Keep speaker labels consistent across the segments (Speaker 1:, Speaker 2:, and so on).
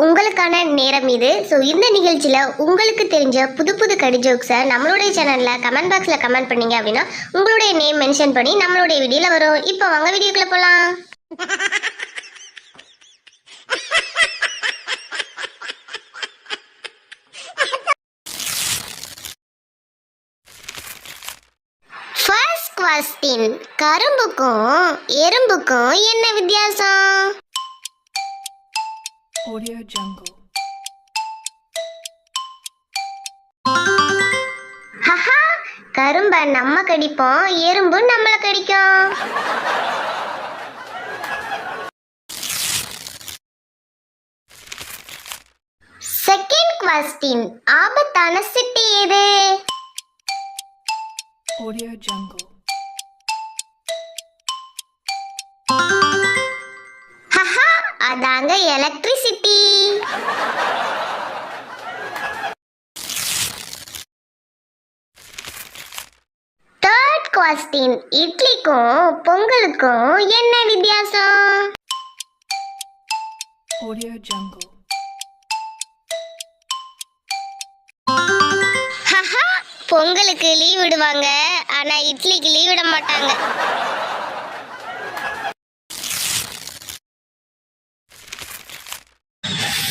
Speaker 1: உங்களுக்கான நேரம் இது. ஸோ இந்த நிகழ்ச்சியில் உங்களுக்கு தெரிஞ்ச புது புது கடி ஜோக்ஸை நம்மளுடைய சேனலில் கமெண்ட் பாக்ஸில் கமெண்ட் பண்ணீங்க அப்படின்னா உங்களுடைய நேம் மென்ஷன் பண்ணி நம்மளுடைய வீடியோவில் வரும். இப்போ வாங்க வீடியோக்குள்ளே போகலாம். ஃபர்ஸ்ட் குவெஸ்டின், கரும்புக்கும் எறும்புக்கும் என்ன வித்தியாசம்?
Speaker 2: Audio Jungle.
Speaker 1: ஹஹா, கரும்பை நம்ம கடிப்போம், எறும்பு நம்மள கடிக்கும். செகண்ட் குவெஸ்டின், ஆபத்தான சிட்டி எது?
Speaker 2: Audio Jungle.
Speaker 1: ஹஹா, அதாங்க எலக்ட்ரிசிட்டி. தேர்ட் குவெஸ்டின், இட்லிக்கும் பொங்கலுக்கும் என்ன வித்தியாசம்?
Speaker 2: Audio Jungle.
Speaker 1: ஹஹா, பொங்கலுக்கு லீவ் விடுவாங்க, ஆனா இட்லிக்கு லீவ் விட மாட்டாங்க.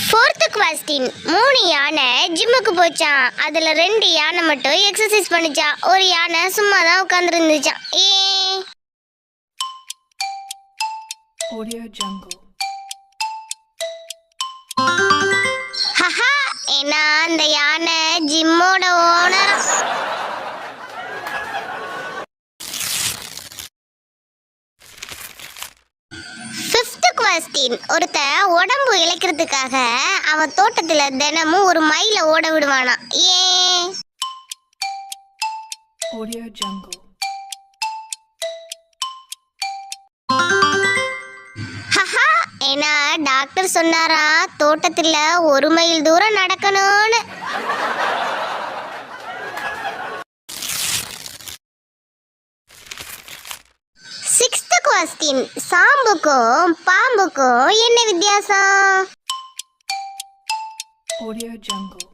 Speaker 1: ஃபோர்த் குவெஸ்டின், 3 யானை ஜிம்முக்கு போச்சான், அதுல 2 யானை மட்டும் எக்ஸசைஸ் பண்ணிச்சான், ஒரு யானை சும்மா தான் உட்கார்ந்து இருந்துச்சான்.
Speaker 2: Audio Jungle.
Speaker 1: ஹஹா, ஏன்னா அந்த யானை ஜிம்மோட ஓனர். ஃபிஃப்த் குவெஸ்டின், ஒருத்தன் உடம்பு இளைக்கிறதுக்காக அவன் தோட்டத்துல தினமும் ஒரு மைல ஓட விடுவானா, ஏன்?
Speaker 2: Audio Jungle.
Speaker 1: ஹஹா, ஏன்னா டாக்டர் சொன்னாரா தோட்டத்துல 1 மைல் தூரம் நடக்கணும்னு. சிக்ஸ்த் குவெஸ்டின், சாம்புக்கும் பாம்புக்கும் என்ன வித்தியாசம்?
Speaker 2: Audio Jungle.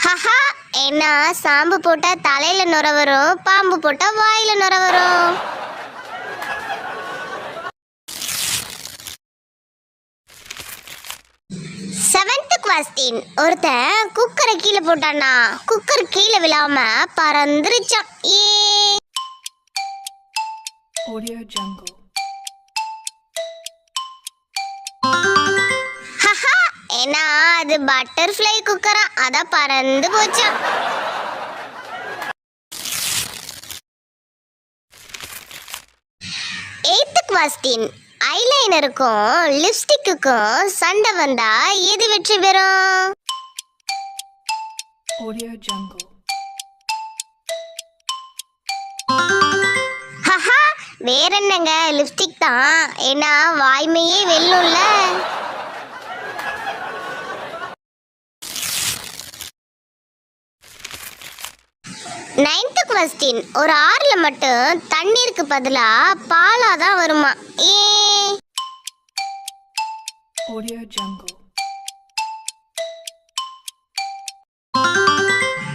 Speaker 1: ஹஹா, ஏன்னா சாம்பு போட்டா தலையில நுர வரும், பாம்பு போட்டா வாயில நுர வரும். செவன்த் குவெஸ்டின், ஒருத்தன் குக்கரை கீழே போட்டானா, குக்கர் கீழே விழாம பறந்துருச்சான், ஏன்?
Speaker 2: Audio Jungle.
Speaker 1: ஹஹா, ஏன்னா அது பட்டர்ஃப்ளை குக்கரா, அதான் பறந்து போச்சான். எய்த் குவெஸ்டின், ஐலைனருக்கும் லிப்ஸ்டிக்குக்கும் சண்டை வந்தா எது வெற்றி பெறும்?
Speaker 2: Audio Jungle.
Speaker 1: ஹஹா, வேற என்னங்க, லிப்ஸ்டிக் தான், ஏன்னா வாய்மையே வெல்லும்ல. நைன்த் குவெஸ்டின், ஒரு ஆறுல மட்டும் தண்ணீருக்கு பதிலா பாலா தான் வருமா, ஏன்?
Speaker 2: Audio Jungle.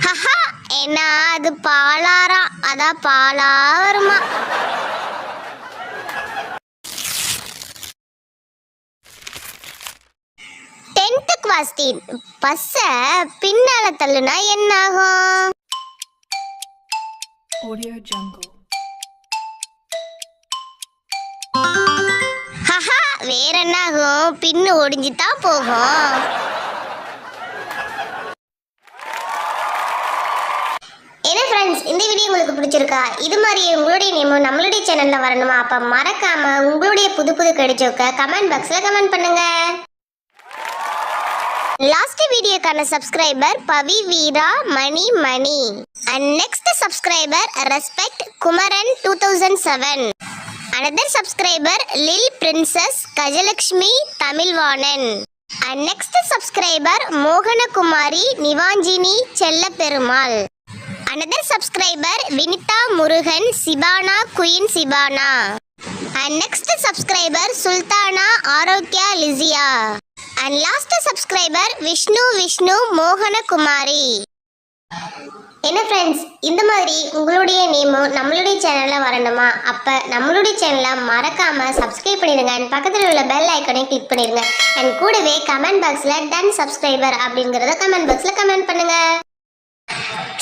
Speaker 1: ஹஹா, ஏன்னா அது பாலாரா, அதான் பாலா வருமா. டென்த் குவெஸ்டின், பஸ்ஸை பின்னால தள்ளுனா என்ன ஆகும்?
Speaker 2: Audio Jungle.
Speaker 1: ஹஹா, வேற என்ன ஆகும், பின்னு ஒடிஞ்சு தான் போகும். என்ன ஃப்ரெண்ட்ஸ், இந்த வீடியோ உங்களுக்கு பிடிச்சிருக்கா? இது மாதிரி உங்களுடைய நேமும் நம்மளுடைய சேனல்ல வரணுமா? அப்ப மறக்காம உங்களுடைய புது புது கடிச்சோக்க கமெண்ட் பாக்ஸ்ல கமெண்ட் பண்ணுங்க. லாஸ்ட் வீடியோக்கான subscriber Pavi Veera Mani and next subscriber respect Kumaran 2007. another subscriber lil princess Gajalakshmi Tamilvanan and next subscriber Mohanakumari Nivanjini Sellaperumal. another subscriber Vinitha Murugan Sibana queen Sibana. And next subscriber Sultana Arokya Lizia. And last subscriber Vishnu Mohana Kumari. என்ன ஃப்ரெண்ட்ஸ், இந்த மாதிரி உங்களுடைய நேமும் நம்மளுடைய சேனலில் வரணுமா? அப்போ நம்மளுடைய சேனலை மறக்காமல் சப்ஸ்கிரைப் பண்ணிடுங்க. அண்ட் பக்கத்தில் உள்ள பெல் ஐக்கனையும் கிளிக் பண்ணிடுங்க. அண்ட் கூடவே கமெண்ட் பாக்ஸில் டன் சப்ஸ்கிரைபர் அப்படிங்கிறத கமெண்ட் பாக்ஸில் கமெண்ட் பண்ணுங்க.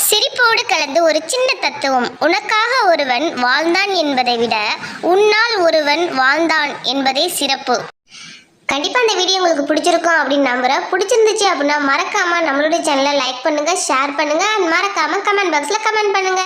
Speaker 1: சிரிப்போடு கலந்து ஒரு சின்ன தத்துவம். உனக்காக ஒருவன் வாழ்ந்தான் என்பதை விட உன்னால் ஒருவன் வாழ்ந்தான் என்பதே சிறப்பு. கண்டிப்பாக இந்த வீடியோ உங்களுக்கு பிடிச்சிருக்கும் அப்படின்னு நம்புகிறேன். பிடிச்சிருந்துச்சு அப்படின்னா மறக்காமல் நம்மளுடைய சேனலை லைக் பண்ணுங்கள், ஷேர் பண்ணுங்கள், அண்ட் மறக்காமல் கமெண்ட் பாக்ஸில் கமெண்ட் பண்ணுங்கள்.